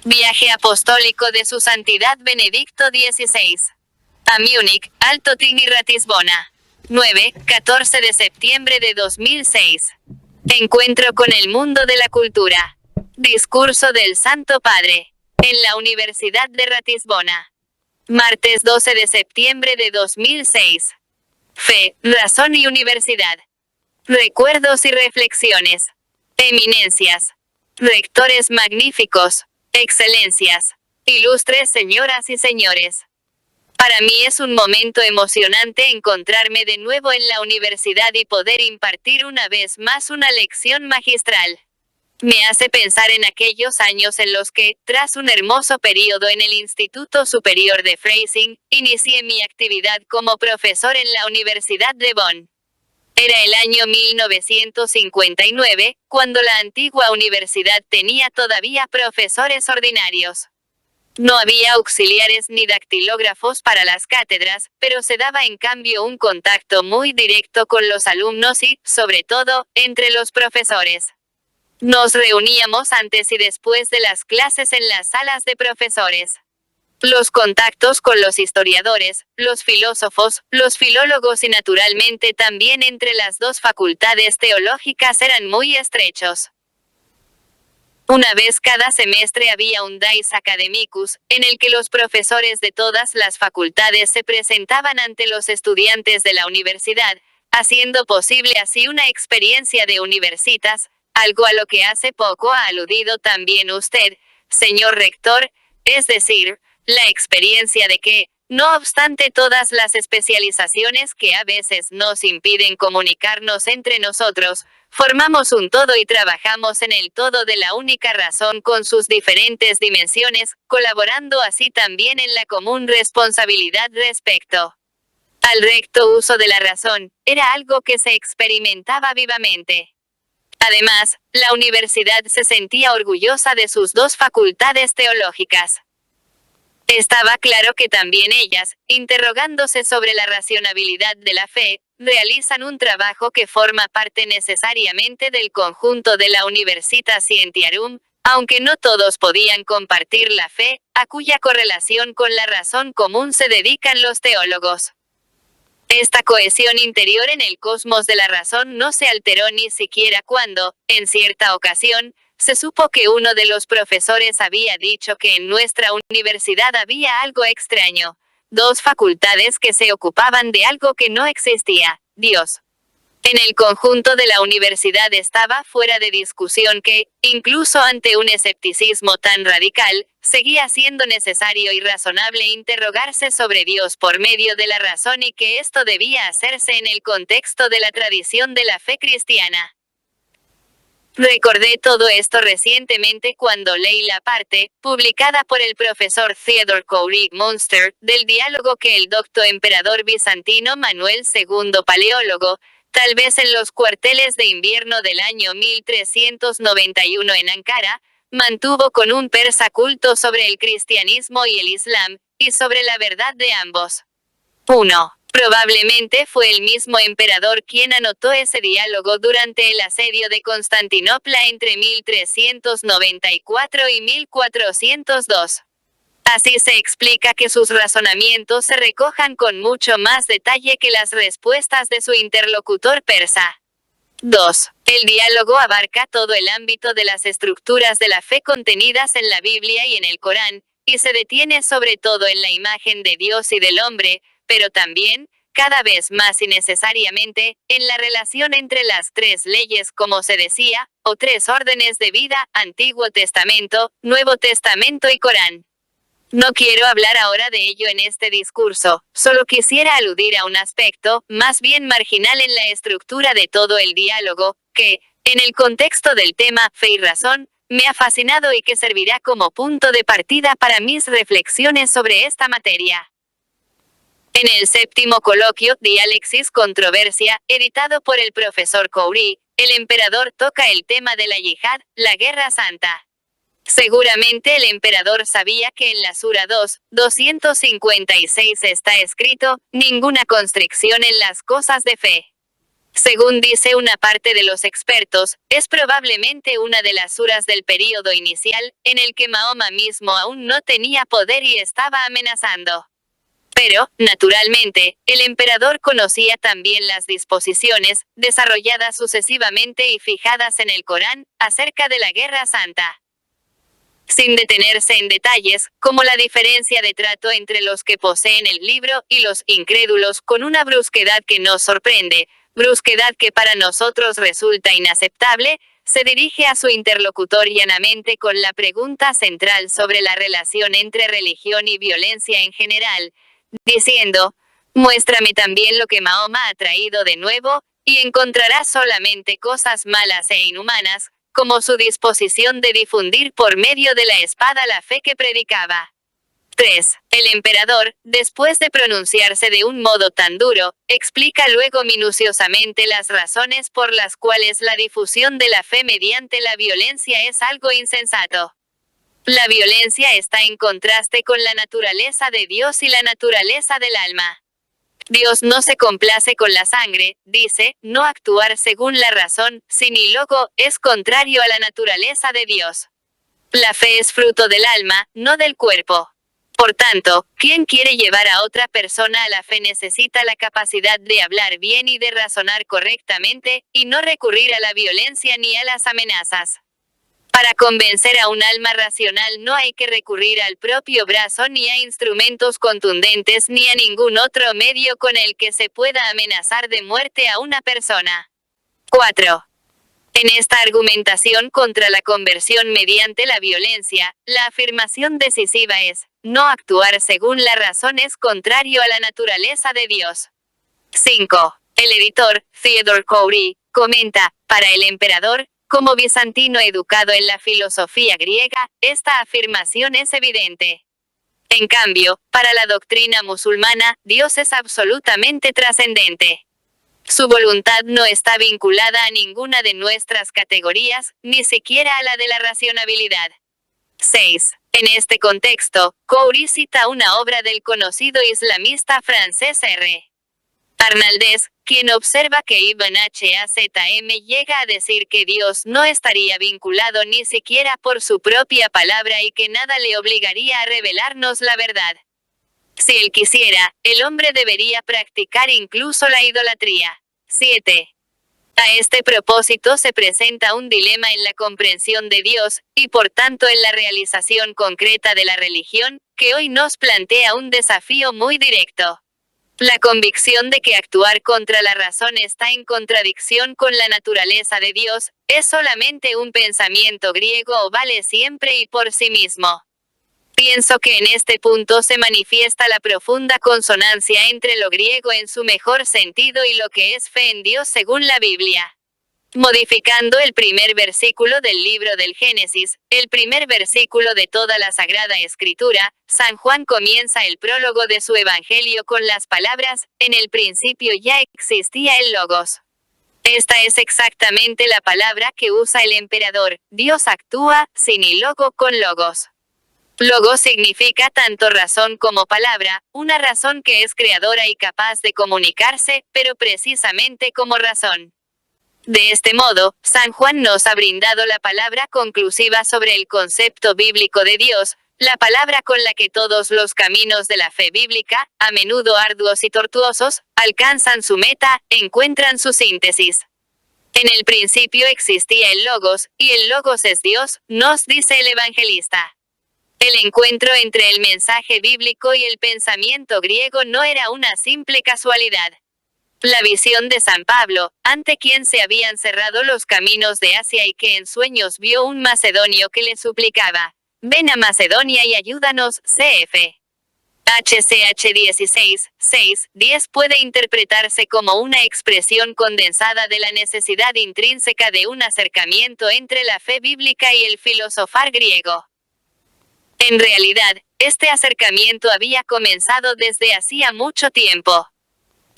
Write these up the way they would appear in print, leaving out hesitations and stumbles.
Viaje apostólico de Su Santidad Benedicto XVI. A Múnich, Alto Tigre y Ratisbona. 9-14 de septiembre de 2006. Encuentro con el mundo de la cultura. Discurso del Santo Padre. En la Universidad de Ratisbona. Martes 12 de septiembre de 2006. Fe, razón y universidad. Recuerdos y reflexiones. Eminencias. Rectores magníficos. Excelencias. Ilustres señoras y señores. Para mí es un momento emocionante encontrarme de nuevo en la universidad y poder impartir una vez más una lección magistral. Me hace pensar en aquellos años en los que, tras un hermoso periodo en el Instituto Superior de Freising, inicié mi actividad como profesor en la Universidad de Bonn. Era el año 1959, cuando la antigua universidad tenía todavía profesores ordinarios. No había auxiliares ni dactilógrafos para las cátedras, pero se daba en cambio un contacto muy directo con los alumnos y, sobre todo, entre los profesores. Nos reuníamos antes y después de las clases en las salas de profesores. Los contactos con los historiadores, los filósofos, los filólogos y naturalmente también entre las dos facultades teológicas eran muy estrechos. Una vez cada semestre había un Dies Academicus, en el que los profesores de todas las facultades se presentaban ante los estudiantes de la universidad, haciendo posible así una experiencia de universitas, algo a lo que hace poco ha aludido también usted, señor rector, es decir, la experiencia de que, no obstante todas las especializaciones que a veces nos impiden comunicarnos entre nosotros, formamos un todo y trabajamos en el todo de la única razón con sus diferentes dimensiones, colaborando así también en la común responsabilidad respecto al recto uso de la razón, era algo que se experimentaba vivamente. Además, la universidad se sentía orgullosa de sus dos facultades teológicas. Estaba claro que también ellas, interrogándose sobre la racionalidad de la fe, realizan un trabajo que forma parte necesariamente del conjunto de la Universitas Scientiarum, aunque no todos podían compartir la fe, a cuya correlación con la razón común se dedican los teólogos. Esta cohesión interior en el cosmos de la razón no se alteró ni siquiera cuando, en cierta ocasión, se supo que uno de los profesores había dicho que en nuestra universidad había algo extraño, dos facultades que se ocupaban de algo que no existía, Dios. En el conjunto de la universidad estaba fuera de discusión que, incluso ante un escepticismo tan radical, seguía siendo necesario y razonable interrogarse sobre Dios por medio de la razón y que esto debía hacerse en el contexto de la tradición de la fe cristiana. Recordé todo esto recientemente cuando leí la parte, publicada por el profesor Theodor Koenig Munster, del diálogo que el docto emperador bizantino Manuel II Paleólogo, tal vez en los cuarteles de invierno del año 1391 en Ankara, mantuvo con un persa culto sobre el cristianismo y el islam, y sobre la verdad de ambos. 1. Probablemente fue el mismo emperador quien anotó ese diálogo durante el asedio de Constantinopla entre 1394 y 1402. Así se explica que sus razonamientos se recojan con mucho más detalle que las respuestas de su interlocutor persa. 2. El diálogo abarca todo el ámbito de las estructuras de la fe contenidas en la Biblia y en el Corán, y se detiene sobre todo en la imagen de Dios y del hombre, pero también, cada vez más y necesariamente, en la relación entre las tres leyes como se decía, o tres órdenes de vida, Antiguo Testamento, Nuevo Testamento y Corán. No quiero hablar ahora de ello en este discurso, solo quisiera aludir a un aspecto, más bien marginal en la estructura de todo el diálogo, que, en el contexto del tema fe y razón, me ha fascinado y que servirá como punto de partida para mis reflexiones sobre esta materia. En el séptimo coloquio, Dialexis Controversia, editado por el profesor Khoury, el emperador toca el tema de la yihad, la guerra santa. Seguramente el emperador sabía que en la Sura 2:256 está escrito, ninguna constricción en las cosas de fe. Según dice una parte de los expertos, es probablemente una de las suras del período inicial, en el que Mahoma mismo aún no tenía poder y estaba amenazando. Pero, naturalmente, el emperador conocía también las disposiciones, desarrolladas sucesivamente y fijadas en el Corán, acerca de la Guerra Santa. Sin detenerse en detalles, como la diferencia de trato entre los que poseen el libro y los incrédulos con una brusquedad que nos sorprende, brusquedad que para nosotros resulta inaceptable, se dirige a su interlocutor llanamente con la pregunta central sobre la relación entre religión y violencia en general, diciendo: muéstrame también lo que Mahoma ha traído de nuevo, y encontrarás solamente cosas malas e inhumanas, como su disposición de difundir por medio de la espada la fe que predicaba. 3. El emperador, después de pronunciarse de un modo tan duro, explica luego minuciosamente las razones por las cuales la difusión de la fe mediante la violencia es algo insensato. La violencia está en contraste con la naturaleza de Dios y la naturaleza del alma. Dios no se complace con la sangre, dice, no actuar según la razón, sin ilógo, es contrario a la naturaleza de Dios. La fe es fruto del alma, no del cuerpo. Por tanto, quien quiere llevar a otra persona a la fe necesita la capacidad de hablar bien y de razonar correctamente, y no recurrir a la violencia ni a las amenazas. Para convencer a un alma racional no hay que recurrir al propio brazo ni a instrumentos contundentes ni a ningún otro medio con el que se pueda amenazar de muerte a una persona. 4. En esta argumentación contra la conversión mediante la violencia, la afirmación decisiva es: no actuar según la razón es contrario a la naturaleza de Dios. 5. El editor, Theodore Khoury, comenta: para el emperador, como bizantino educado en la filosofía griega, esta afirmación es evidente. En cambio, para la doctrina musulmana, Dios es absolutamente trascendente. Su voluntad no está vinculada a ninguna de nuestras categorías, ni siquiera a la de la racionalidad. 6. En este contexto, Khoury cita una obra del conocido islamista francés R. Arnaldez, quien observa que Ibn Hazm llega a decir que Dios no estaría vinculado ni siquiera por su propia palabra y que nada le obligaría a revelarnos la verdad. Si él quisiera, el hombre debería practicar incluso la idolatría. 7. A este propósito se presenta un dilema en la comprensión de Dios, y por tanto en la realización concreta de la religión, que hoy nos plantea un desafío muy directo. La convicción de que actuar contra la razón está en contradicción con la naturaleza de Dios, es solamente un pensamiento griego o vale siempre y por sí mismo. Pienso que en este punto se manifiesta la profunda consonancia entre lo griego en su mejor sentido y lo que es fe en Dios según la Biblia. Modificando el primer versículo del libro del Génesis, el primer versículo de toda la Sagrada Escritura, San Juan comienza el prólogo de su Evangelio con las palabras: en el principio ya existía el Logos. Esta es exactamente la palabra que usa el emperador: Dios actúa, sin ilógo con Logos. Logos significa tanto razón como palabra, una razón que es creadora y capaz de comunicarse, pero precisamente como razón. De este modo, San Juan nos ha brindado la palabra conclusiva sobre el concepto bíblico de Dios, la palabra con la que todos los caminos de la fe bíblica, a menudo arduos y tortuosos, alcanzan su meta, encuentran su síntesis. En el principio existía el Logos, y el Logos es Dios, nos dice el evangelista. El encuentro entre el mensaje bíblico y el pensamiento griego no era una simple casualidad. La visión de San Pablo, ante quien se habían cerrado los caminos de Asia y que en sueños vio un macedonio que le suplicaba: ven a Macedonia y ayúdanos, cf. HCH 16, 6, 10 puede interpretarse como una expresión condensada de la necesidad intrínseca de un acercamiento entre la fe bíblica y el filosofar griego. En realidad, este acercamiento había comenzado desde hacía mucho tiempo.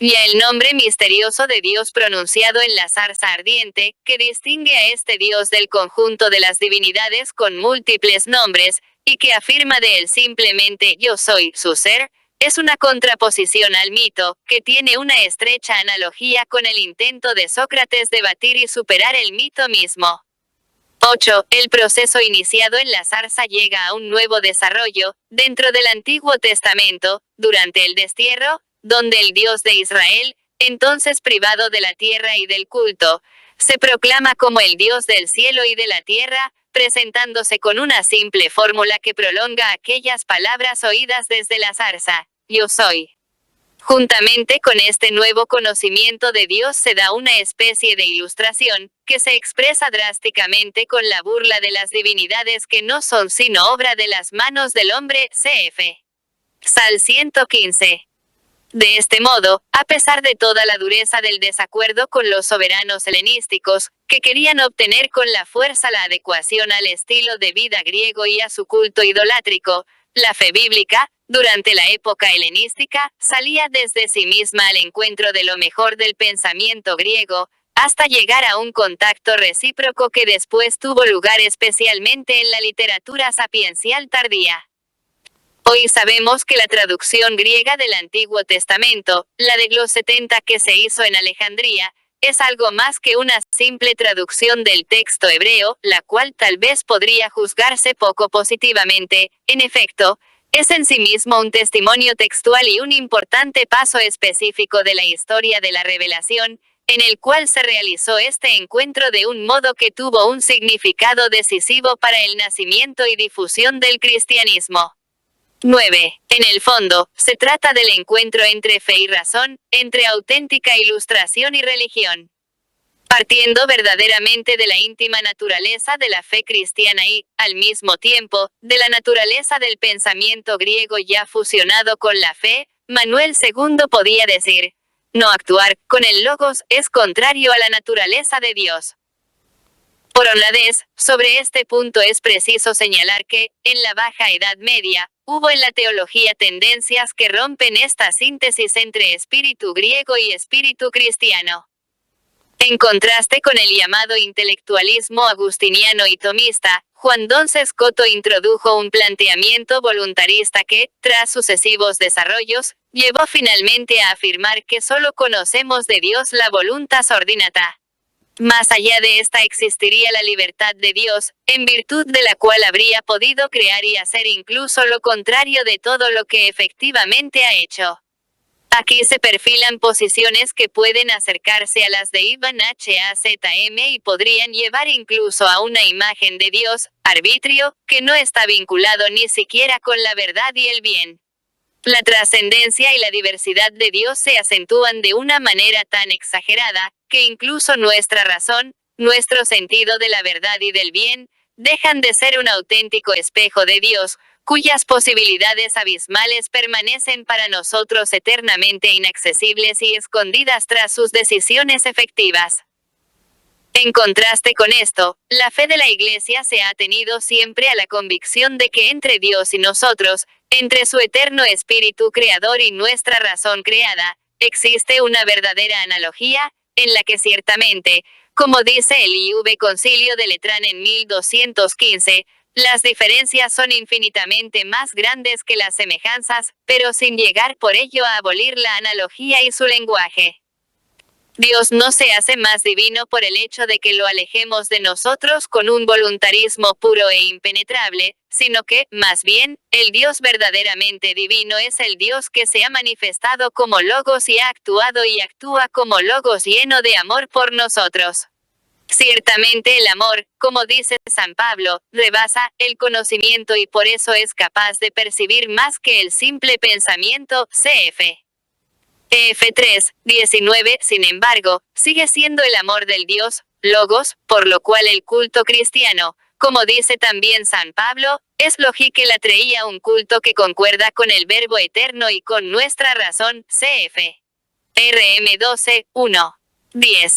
Ya el nombre misterioso de Dios pronunciado en la zarza ardiente, que distingue a este Dios del conjunto de las divinidades con múltiples nombres, y que afirma de él simplemente yo soy su ser, es una contraposición al mito, que tiene una estrecha analogía con el intento de Sócrates de batir y superar el mito mismo. 8. El proceso iniciado en la zarza llega a un nuevo desarrollo, dentro del Antiguo Testamento, durante el destierro, donde el Dios de Israel, entonces privado de la tierra y del culto, se proclama como el Dios del cielo y de la tierra, presentándose con una simple fórmula que prolonga aquellas palabras oídas desde la zarza: yo soy. Juntamente con este nuevo conocimiento de Dios se da una especie de ilustración, que se expresa drásticamente con la burla de las divinidades que no son sino obra de las manos del hombre, cf. Sal 115. De este modo, a pesar de toda la dureza del desacuerdo con los soberanos helenísticos, que querían obtener con la fuerza la adecuación al estilo de vida griego y a su culto idolátrico, la fe bíblica, durante la época helenística, salía desde sí misma al encuentro de lo mejor del pensamiento griego, hasta llegar a un contacto recíproco que después tuvo lugar especialmente en la literatura sapiencial tardía. Hoy sabemos que la traducción griega del Antiguo Testamento, la de los 70 que se hizo en Alejandría, es algo más que una simple traducción del texto hebreo, la cual tal vez podría juzgarse poco positivamente. En efecto, es en sí mismo un testimonio textual y un importante paso específico de la historia de la revelación, en el cual se realizó este encuentro de un modo que tuvo un significado decisivo para el nacimiento y difusión del cristianismo. 9. En el fondo, se trata del encuentro entre fe y razón, entre auténtica ilustración y religión. Partiendo verdaderamente de la íntima naturaleza de la fe cristiana y, al mismo tiempo, de la naturaleza del pensamiento griego ya fusionado con la fe, Manuel II podía decir: no actuar con el logos es contrario a la naturaleza de Dios. Por honradez, sobre este punto es preciso señalar que, en la Baja Edad Media, hubo en la teología tendencias que rompen esta síntesis entre espíritu griego y espíritu cristiano. En contraste con el llamado intelectualismo agustiniano y tomista, Juan Donces Coto introdujo un planteamiento voluntarista que, tras sucesivos desarrollos, llevó finalmente a afirmar que solo conocemos de Dios la voluntas ordinata. Más allá de esta existiría la libertad de Dios, en virtud de la cual habría podido crear y hacer incluso lo contrario de todo lo que efectivamente ha hecho. Aquí se perfilan posiciones que pueden acercarse a las de Ibn Hazm y podrían llevar incluso a una imagen de Dios, arbitrio, que no está vinculado ni siquiera con la verdad y el bien. La trascendencia y la diversidad de Dios se acentúan de una manera tan exagerada, que incluso nuestra razón, nuestro sentido de la verdad y del bien, dejan de ser un auténtico espejo de Dios, cuyas posibilidades abismales permanecen para nosotros eternamente inaccesibles y escondidas tras sus decisiones efectivas. En contraste con esto, la fe de la Iglesia se ha atenido siempre a la convicción de que entre Dios y nosotros, entre su eterno espíritu creador y nuestra razón creada, existe una verdadera analogía, en la que ciertamente, como dice el IV Concilio de Letrán en 1215, las diferencias son infinitamente más grandes que las semejanzas, pero sin llegar por ello a abolir la analogía y su lenguaje. Dios no se hace más divino por el hecho de que lo alejemos de nosotros con un voluntarismo puro e impenetrable, sino que, más bien, el Dios verdaderamente divino es el Dios que se ha manifestado como Logos y ha actuado y actúa como Logos lleno de amor por nosotros. Ciertamente el amor, como dice San Pablo, rebasa el conocimiento y por eso es capaz de percibir más que el simple pensamiento, cf. F3, 19, sin embargo, sigue siendo el amor del Dios, Logos, por lo cual el culto cristiano, como dice también San Pablo, es lógico la traía un culto que concuerda con el Verbo eterno y con nuestra razón, cf. RM 12, 1. 10.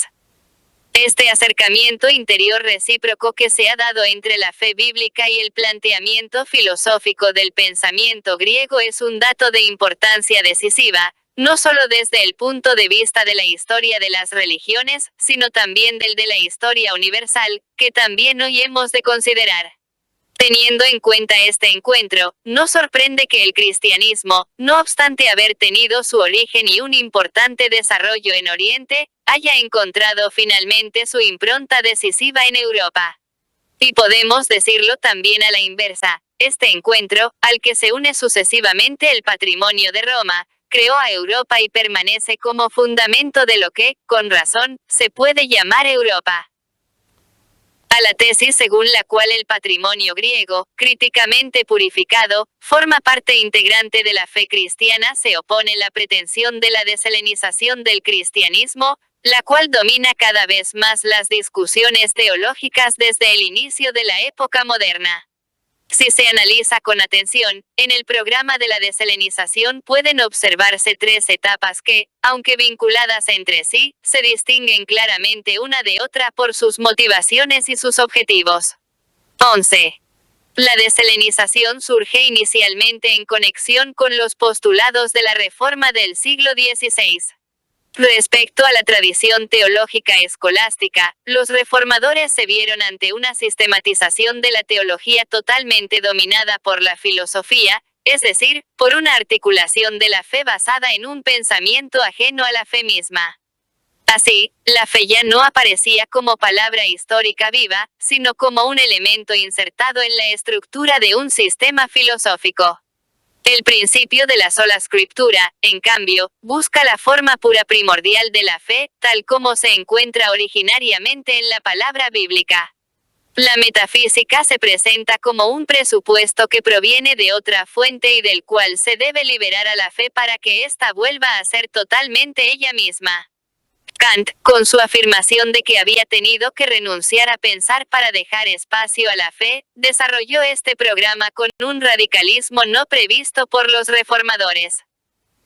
Este acercamiento interior recíproco que se ha dado entre la fe bíblica y el planteamiento filosófico del pensamiento griego es un dato de importancia decisiva, no solo desde el punto de vista de la historia de las religiones, sino también del de la historia universal, que también hoy hemos de considerar. Teniendo en cuenta este encuentro, no sorprende que el cristianismo, no obstante haber tenido su origen y un importante desarrollo en Oriente, haya encontrado finalmente su impronta decisiva en Europa. Y podemos decirlo también a la inversa, este encuentro, al que se une sucesivamente el patrimonio de Roma, creó a Europa y permanece como fundamento de lo que, con razón, se puede llamar Europa. A la tesis según la cual el patrimonio griego, críticamente purificado, forma parte integrante de la fe cristiana, se opone la pretensión de la deshelenización del cristianismo, la cual domina cada vez más las discusiones teológicas desde el inicio de la época moderna. Si se analiza con atención, en el programa de la deshelenización pueden observarse tres etapas que, aunque vinculadas entre sí, se distinguen claramente una de otra por sus motivaciones y sus objetivos. 11. La deshelenización surge inicialmente en conexión con los postulados de la Reforma del siglo XVI. Respecto a la tradición teológica escolástica, los reformadores se vieron ante una sistematización de la teología totalmente dominada por la filosofía, es decir, por una articulación de la fe basada en un pensamiento ajeno a la fe misma. Así, la fe ya no aparecía como palabra histórica viva, sino como un elemento insertado en la estructura de un sistema filosófico. El principio de la sola escritura, en cambio, busca la forma pura primordial de la fe, tal como se encuentra originariamente en la palabra bíblica. La metafísica se presenta como un presupuesto que proviene de otra fuente y del cual se debe liberar a la fe para que ésta vuelva a ser totalmente ella misma. Kant, con su afirmación de que había tenido que renunciar a pensar para dejar espacio a la fe, desarrolló este programa con un radicalismo no previsto por los reformadores.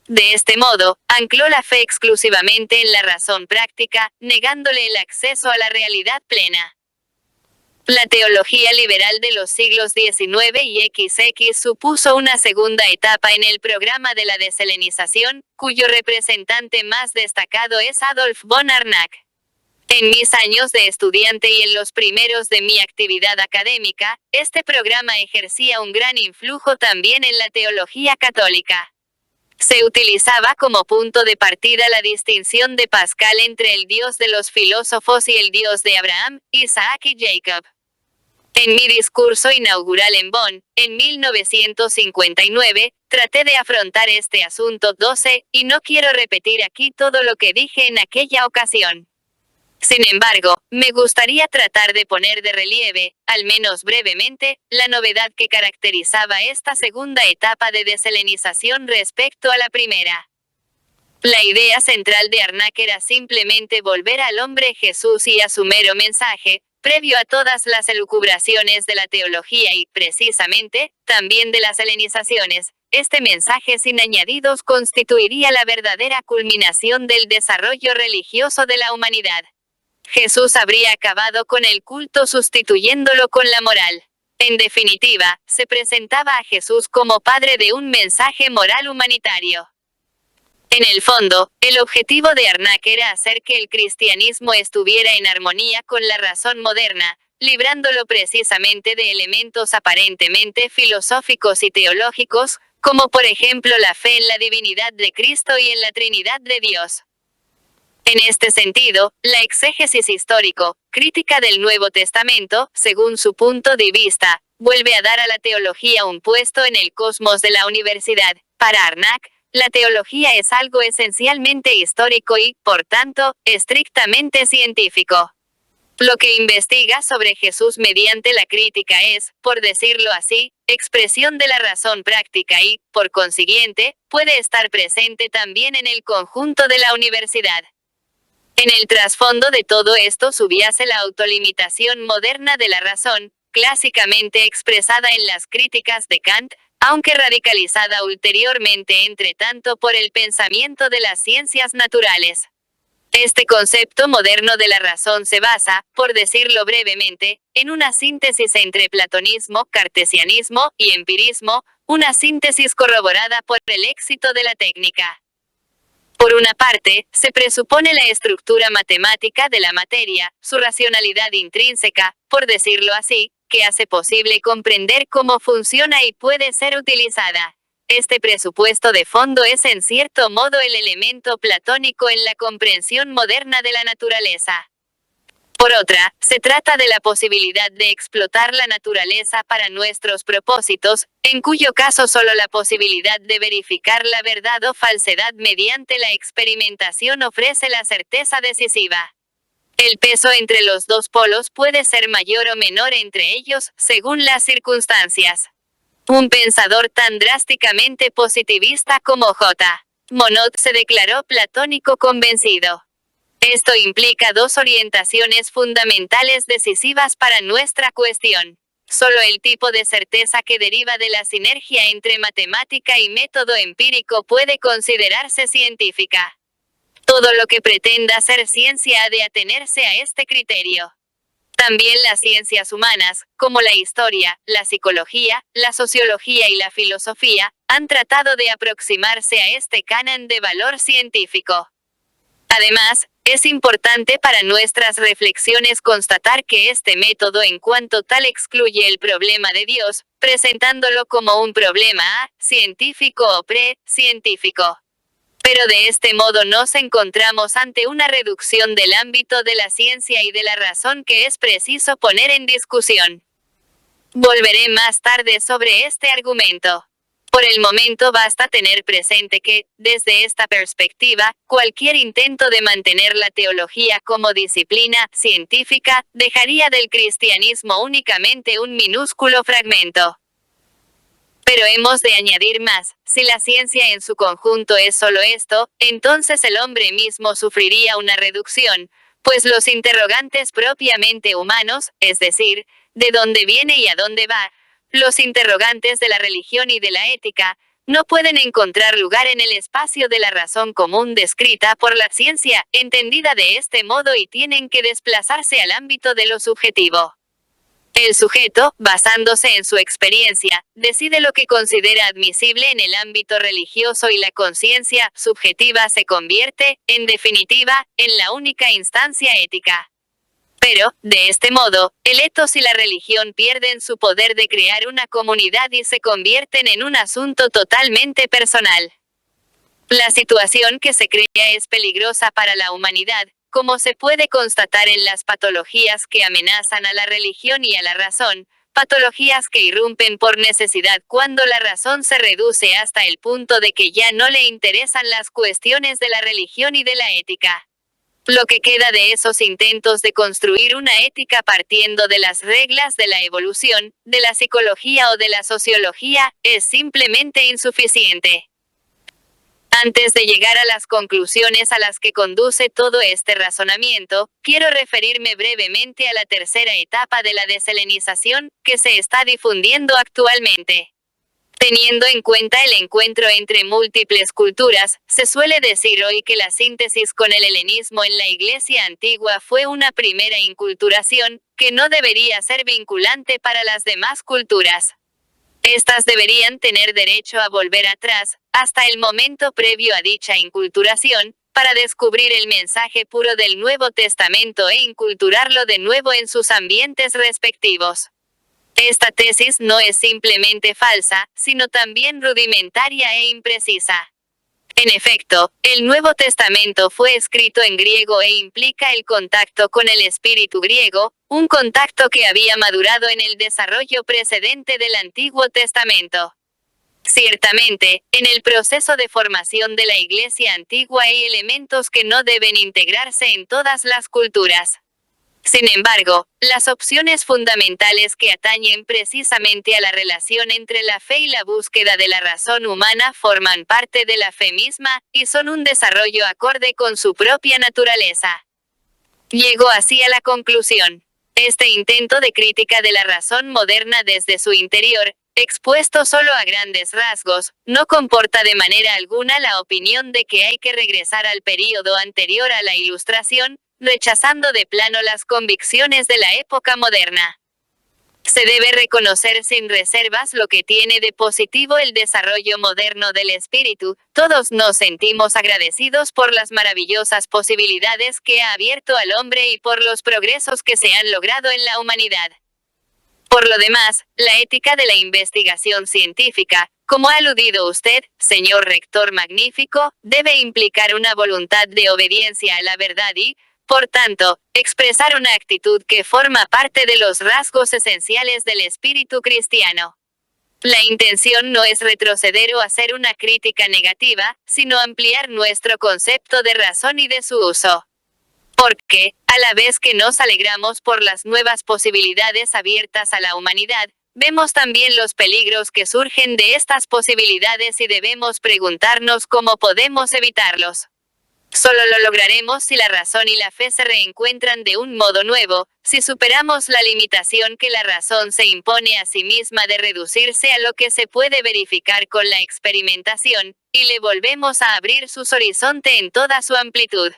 De este modo, ancló la fe exclusivamente en la razón práctica, negándole el acceso a la realidad plena. La teología liberal de los siglos XIX y XX supuso una segunda etapa en el programa de la deshelenización, cuyo representante más destacado es Adolf von Harnack. En mis años de estudiante y en los primeros de mi actividad académica, este programa ejercía un gran influjo también en la teología católica. Se utilizaba como punto de partida la distinción de Pascal entre el Dios de los filósofos y el Dios de Abraham, Isaac y Jacob. En mi discurso inaugural en Bonn, en 1959, traté de afrontar este asunto 12, y no quiero repetir aquí todo lo que dije en aquella ocasión. Sin embargo, me gustaría tratar de poner de relieve, al menos brevemente, la novedad que caracterizaba esta segunda etapa de deshelenización respecto a la primera. La idea central de Harnack era simplemente volver al hombre Jesús y a su mero mensaje, previo a todas las elucubraciones de la teología y, precisamente, también de las helenizaciones. Este mensaje sin añadidos constituiría la verdadera culminación del desarrollo religioso de la humanidad. Jesús habría acabado con el culto sustituyéndolo con la moral. En definitiva, se presentaba a Jesús como padre de un mensaje moral humanitario. En el fondo, el objetivo de Harnack era hacer que el cristianismo estuviera en armonía con la razón moderna, librándolo precisamente de elementos aparentemente filosóficos y teológicos, como por ejemplo la fe en la divinidad de Cristo y en la Trinidad de Dios. En este sentido, la exégesis histórico-crítica del Nuevo Testamento, según su punto de vista, vuelve a dar a la teología un puesto en el cosmos de la universidad. Para Harnack, la teología es algo esencialmente histórico y, por tanto, estrictamente científico. Lo que investiga sobre Jesús mediante la crítica es, por decirlo así, expresión de la razón práctica y, por consiguiente, puede estar presente también en el conjunto de la universidad. En el trasfondo de todo esto subyace la autolimitación moderna de la razón, clásicamente expresada en las críticas de Kant, aunque radicalizada ulteriormente entre tanto por el pensamiento de las ciencias naturales. Este concepto moderno de la razón se basa, por decirlo brevemente, en una síntesis entre platonismo, cartesianismo y empirismo, una síntesis corroborada por el éxito de la técnica. Por una parte, se presupone la estructura matemática de la materia, su racionalidad intrínseca, por decirlo así, que hace posible comprender cómo funciona y puede ser utilizada. Este presupuesto de fondo es en cierto modo el elemento platónico en la comprensión moderna de la naturaleza. Por otra, se trata de la posibilidad de explotar la naturaleza para nuestros propósitos, en cuyo caso solo la posibilidad de verificar la verdad o falsedad mediante la experimentación ofrece la certeza decisiva. El peso entre los dos polos puede ser mayor o menor entre ellos, según las circunstancias. Un pensador tan drásticamente positivista como J. Monod se declaró platónico convencido. Esto implica dos orientaciones fundamentales decisivas para nuestra cuestión. Solo el tipo de certeza que deriva de la sinergia entre matemática y método empírico puede considerarse científica. Todo lo que pretenda ser ciencia ha de atenerse a este criterio. También las ciencias humanas, como la historia, la psicología, la sociología y la filosofía, han tratado de aproximarse a este canon de valor científico. Además, es importante para nuestras reflexiones constatar que este método en cuanto tal excluye el problema de Dios, presentándolo como un problema científico o pre-científico. Pero de este modo nos encontramos ante una reducción del ámbito de la ciencia y de la razón que es preciso poner en discusión. Volveré más tarde sobre este argumento. Por el momento basta tener presente que, desde esta perspectiva, cualquier intento de mantener la teología como disciplina científica, dejaría del cristianismo únicamente un minúsculo fragmento. Pero hemos de añadir más, si la ciencia en su conjunto es solo esto, entonces el hombre mismo sufriría una reducción, pues los interrogantes propiamente humanos, es decir, de dónde viene y a dónde va, los interrogantes de la religión y de la ética, no pueden encontrar lugar en el espacio de la razón común descrita por la ciencia, entendida de este modo, y tienen que desplazarse al ámbito de lo subjetivo. El sujeto, basándose en su experiencia, decide lo que considera admisible en el ámbito religioso y la conciencia subjetiva se convierte, en definitiva, en la única instancia ética. Pero, de este modo, el etos y la religión pierden su poder de crear una comunidad y se convierten en un asunto totalmente personal. La situación que se crea es peligrosa para la humanidad, como se puede constatar en las patologías que amenazan a la religión y a la razón, patologías que irrumpen por necesidad cuando la razón se reduce hasta el punto de que ya no le interesan las cuestiones de la religión y de la ética. Lo que queda de esos intentos de construir una ética partiendo de las reglas de la evolución, de la psicología o de la sociología, es simplemente insuficiente. Antes de llegar a las conclusiones a las que conduce todo este razonamiento, quiero referirme brevemente a la tercera etapa de la deshelenización, que se está difundiendo actualmente. Teniendo en cuenta el encuentro entre múltiples culturas, se suele decir hoy que la síntesis con el helenismo en la Iglesia antigua fue una primera inculturación, que no debería ser vinculante para las demás culturas. Estas deberían tener derecho a volver atrás, hasta el momento previo a dicha inculturación, para descubrir el mensaje puro del Nuevo Testamento e inculturarlo de nuevo en sus ambientes respectivos. Esta tesis no es simplemente falsa, sino también rudimentaria e imprecisa. En efecto, el Nuevo Testamento fue escrito en griego e implica el contacto con el espíritu griego, un contacto que había madurado en el desarrollo precedente del Antiguo Testamento. Ciertamente, en el proceso de formación de la Iglesia antigua hay elementos que no deben integrarse en todas las culturas. Sin embargo, las opciones fundamentales que atañen precisamente a la relación entre la fe y la búsqueda de la razón humana forman parte de la fe misma, y son un desarrollo acorde con su propia naturaleza. Llegó así a la conclusión. Este intento de crítica de la razón moderna desde su interior, expuesto solo a grandes rasgos, no comporta de manera alguna la opinión de que hay que regresar al período anterior a la Ilustración, rechazando de plano las convicciones de la época moderna. Se debe reconocer sin reservas lo que tiene de positivo el desarrollo moderno del espíritu. Todos nos sentimos agradecidos por las maravillosas posibilidades que ha abierto al hombre y por los progresos que se han logrado en la humanidad. Por lo demás, la ética de la investigación científica, como ha aludido usted, señor rector magnífico, debe implicar una voluntad de obediencia a la verdad y, por tanto, expresar una actitud que forma parte de los rasgos esenciales del espíritu cristiano. La intención no es retroceder o hacer una crítica negativa, sino ampliar nuestro concepto de razón y de su uso. Porque, a la vez que nos alegramos por las nuevas posibilidades abiertas a la humanidad, vemos también los peligros que surgen de estas posibilidades y debemos preguntarnos cómo podemos evitarlos. Solo lo lograremos si la razón y la fe se reencuentran de un modo nuevo, si superamos la limitación que la razón se impone a sí misma de reducirse a lo que se puede verificar con la experimentación, y le volvemos a abrir sus horizontes en toda su amplitud.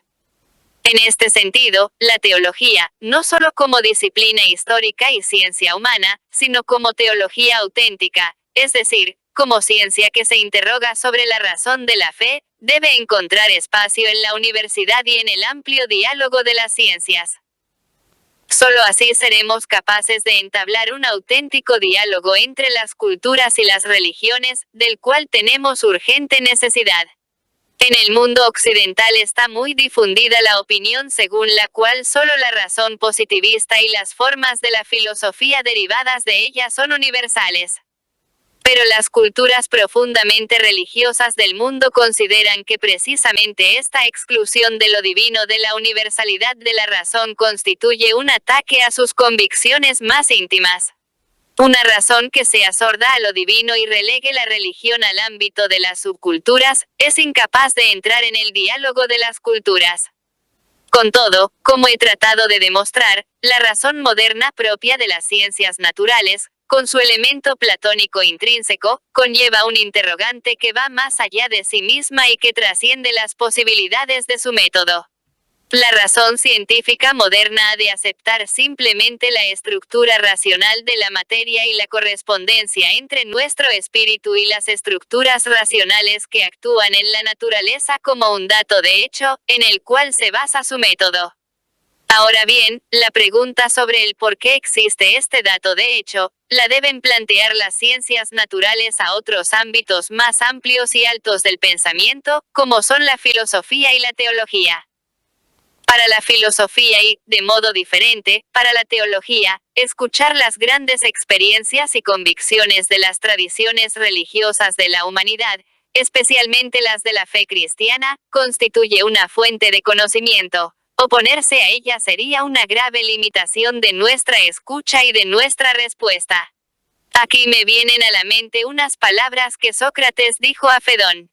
En este sentido, la teología, no solo como disciplina histórica y ciencia humana, sino como teología auténtica, es decir, como ciencia que se interroga sobre la razón de la fe, debe encontrar espacio en la universidad y en el amplio diálogo de las ciencias. Solo así seremos capaces de entablar un auténtico diálogo entre las culturas y las religiones, del cual tenemos urgente necesidad. En el mundo occidental está muy difundida la opinión según la cual solo la razón positivista y las formas de la filosofía derivadas de ella son universales. Pero las culturas profundamente religiosas del mundo consideran que precisamente esta exclusión de lo divino de la universalidad de la razón constituye un ataque a sus convicciones más íntimas. Una razón que sea sorda a lo divino y relegue la religión al ámbito de las subculturas, es incapaz de entrar en el diálogo de las culturas. Con todo, como he tratado de demostrar, la razón moderna propia de las ciencias naturales, con su elemento platónico intrínseco, conlleva un interrogante que va más allá de sí misma y que trasciende las posibilidades de su método. La razón científica moderna ha de aceptar simplemente la estructura racional de la materia y la correspondencia entre nuestro espíritu y las estructuras racionales que actúan en la naturaleza como un dato de hecho, en el cual se basa su método. Ahora bien, la pregunta sobre el por qué existe este dato de hecho, la deben plantear las ciencias naturales a otros ámbitos más amplios y altos del pensamiento, como son la filosofía y la teología. Para la filosofía y, de modo diferente, para la teología, escuchar las grandes experiencias y convicciones de las tradiciones religiosas de la humanidad, especialmente las de la fe cristiana, constituye una fuente de conocimiento. Oponerse a ella sería una grave limitación de nuestra escucha y de nuestra respuesta. Aquí me vienen a la mente unas palabras que Sócrates dijo a Fedón.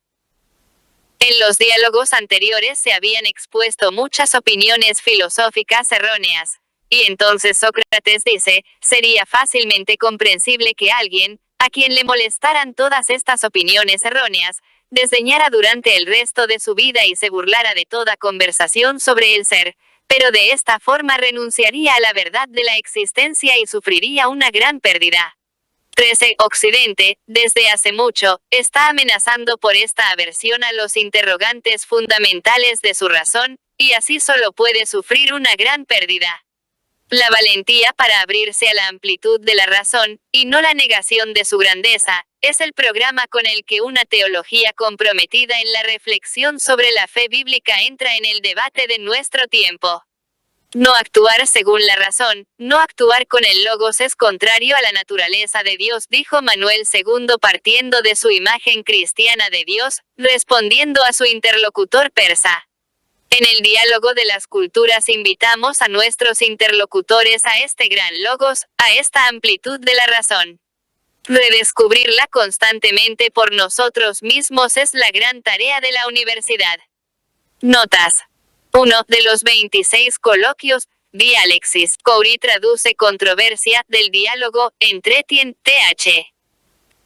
En los diálogos anteriores se habían expuesto muchas opiniones filosóficas erróneas, y entonces Sócrates dice, sería fácilmente comprensible que alguien, a quien le molestaran todas estas opiniones erróneas, desdeñara durante el resto de su vida y se burlara de toda conversación sobre el ser, pero de esta forma renunciaría a la verdad de la existencia y sufriría una gran pérdida. 13. Occidente, desde hace mucho, está amenazando por esta aversión a los interrogantes fundamentales de su razón, y así solo puede sufrir una gran pérdida. La valentía para abrirse a la amplitud de la razón, y no la negación de su grandeza, es el programa con el que una teología comprometida en la reflexión sobre la fe bíblica entra en el debate de nuestro tiempo. No actuar según la razón, no actuar con el logos es contrario a la naturaleza de Dios, dijo Manuel II partiendo de su imagen cristiana de Dios, respondiendo a su interlocutor persa. En el diálogo de las culturas invitamos a nuestros interlocutores a este gran logos, a esta amplitud de la razón. Redescubrirla constantemente por nosotros mismos es la gran tarea de la universidad. Notas. 1. De los 26 coloquios, Dialexis, Coury traduce controversia, del diálogo, Entretien, th.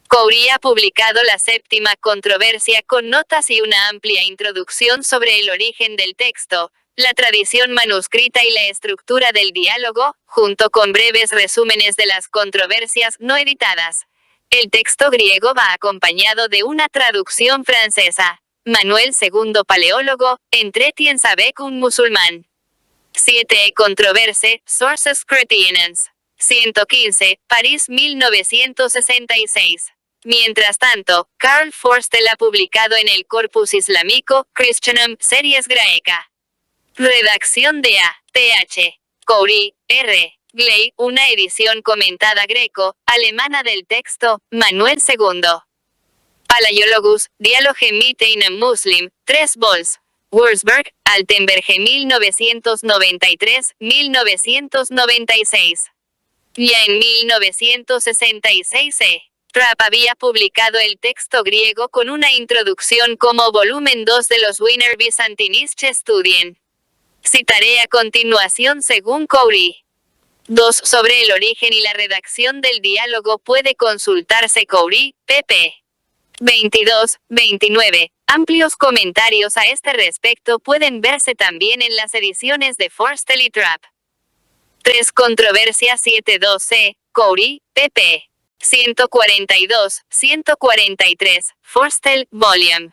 Coury ha publicado la séptima controversia con notas y una amplia introducción sobre el origen del texto, la tradición manuscrita y la estructura del diálogo, junto con breves resúmenes de las controversias no editadas. El texto griego va acompañado de una traducción francesa. Manuel II Paleólogo, Entretien avec un musulmán. 7. Controverse, Sources Chrétiennes. 115, París 1966. Mientras tanto, Karl Forstel ha publicado en el Corpus Islámico, Christianum, Series Graeca. Redacción de A. Th. Khoury, R. Gley, una edición comentada greco-alemana del texto, Manuel II. Palaiologus, Dialoge mit einem Muslim, 3 vols. Wurzburg, Altenberg 1993-1996. Ya en 1966 Trapp había publicado el texto griego con una introducción como volumen 2 de los Wiener Byzantinische Studien. Citaré a continuación según Khoury. 2. Sobre el origen y la redacción del diálogo puede consultarse Khoury, pp. 22-29. Amplios comentarios a este respecto pueden verse también en las ediciones de Forstel y Trapp. 3. Controversia 7.2c, Khoury, pp. 142-143, Forstel, Vol.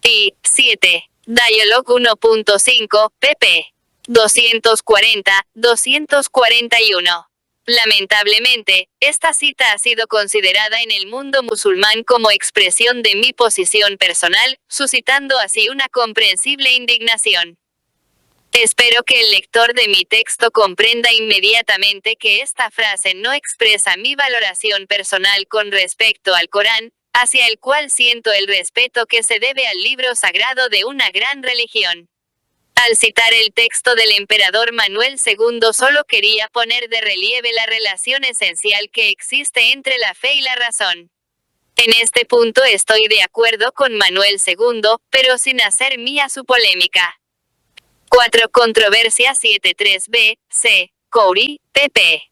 Y 7. Dialogue 1.5, pp. 240-241. Lamentablemente, esta cita ha sido considerada en el mundo musulmán como expresión de mi posición personal, suscitando así una comprensible indignación. Espero que el lector de mi texto comprenda inmediatamente que esta frase no expresa mi valoración personal con respecto al Corán, hacia el cual siento el respeto que se debe al libro sagrado de una gran religión. Al citar el texto del emperador Manuel II solo quería poner de relieve la relación esencial que existe entre la fe y la razón. En este punto estoy de acuerdo con Manuel II, pero sin hacer mía su polémica. 4. Controversia 73b, c. Khoury, pp.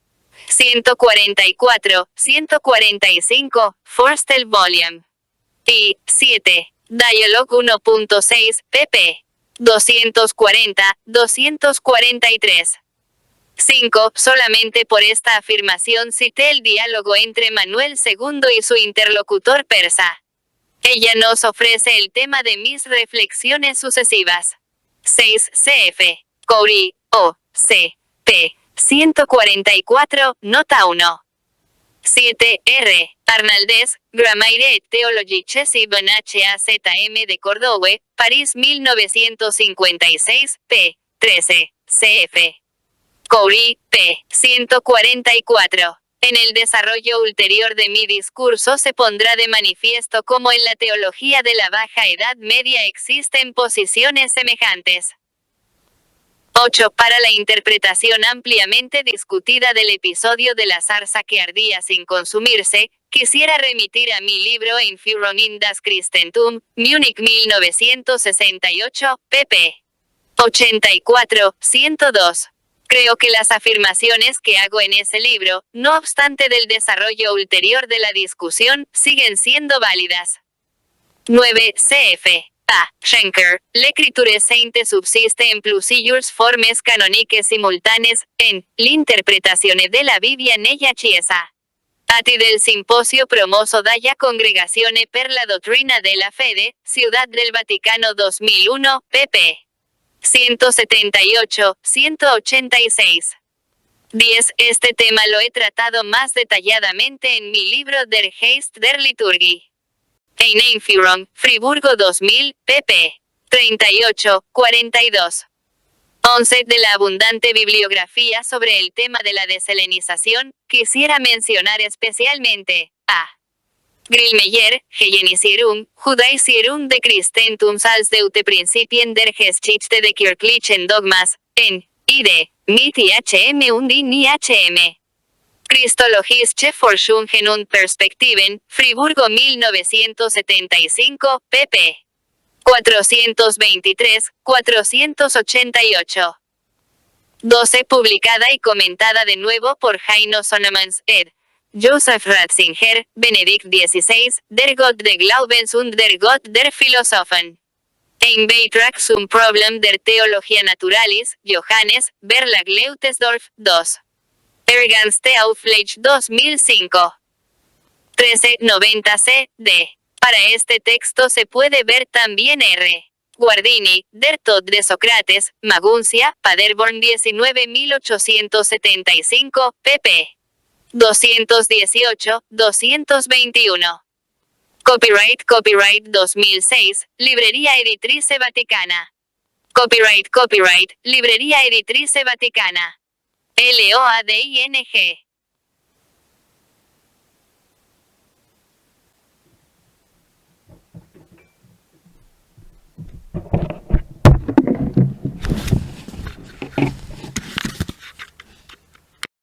144-145, Forstel, Vol. Y 7. Dialogue 1.6, pp. 240-243. 5. Solamente por esta afirmación cité el diálogo entre Manuel II y su interlocutor persa. Ella nos ofrece el tema de mis reflexiones sucesivas. 6. cf. Khoury, O. C. P. 144, nota 1. 7. R. Arnaldez, Grammaire et Theologique Ibn Hazm de Córdoba, París 1956, p. 13. cf. Khoury, p. 144. En el desarrollo ulterior de mi discurso se pondrá de manifiesto cómo en la teología de la Baja Edad Media existen posiciones semejantes. 8. Para la interpretación ampliamente discutida del episodio de la zarza que ardía sin consumirse, quisiera remitir a mi libro Einführung in das Christentum, Múnich 1968, pp. 84-102. Creo que las afirmaciones que hago en ese libro, no obstante del desarrollo ulterior de la discusión, siguen siendo válidas. 9. cf. A. Schenker, l'écriture sainte subsiste en plusieurs formes canoniques simultanes, en l'interpretazione della Bibbia nella Chiesa. Ati del Simposio Promosso dalla Congregazione per la Dottrina della Fede, Ciudad del Vaticano 2001, pp. 178-186. 10. Este tema lo he tratado más detalladamente en mi libro Der Geist der Liturgie. Einführung, Friburgo 2000, pp. 38-42. 11. De la abundante bibliografía sobre el tema de la deshelenización, quisiera mencionar especialmente a. Grillmeyer, Hellenisierung, Judaisierung de Christentums als Deute Principien der Geschichte de Kirchlichen Dogmas, en id. mit IHM und in IHM. Christologische Forschungen und Perspektiven, Friburgo 1975, pp. 423-488. 12. Publicada y comentada de nuevo por Heino Sonnemans, ed. Joseph Ratzinger, Benedikt XVI, Der Gott des Glaubens und der Gott der Philosophen. Ein Beitrag zum Problem der Theologia Naturalis, Johannes, Verlag Leutesdorf, 2. Erganste Auflage 2005. 1390 d. Para este texto se puede ver también R. Guardini, Der Tod de Sócrates, Maguncia, Paderborn 19.875, pp. 218, 221. Copyright 2006, Librería Editrice Vaticana. Copyright, Librería Editrice Vaticana. LOADING.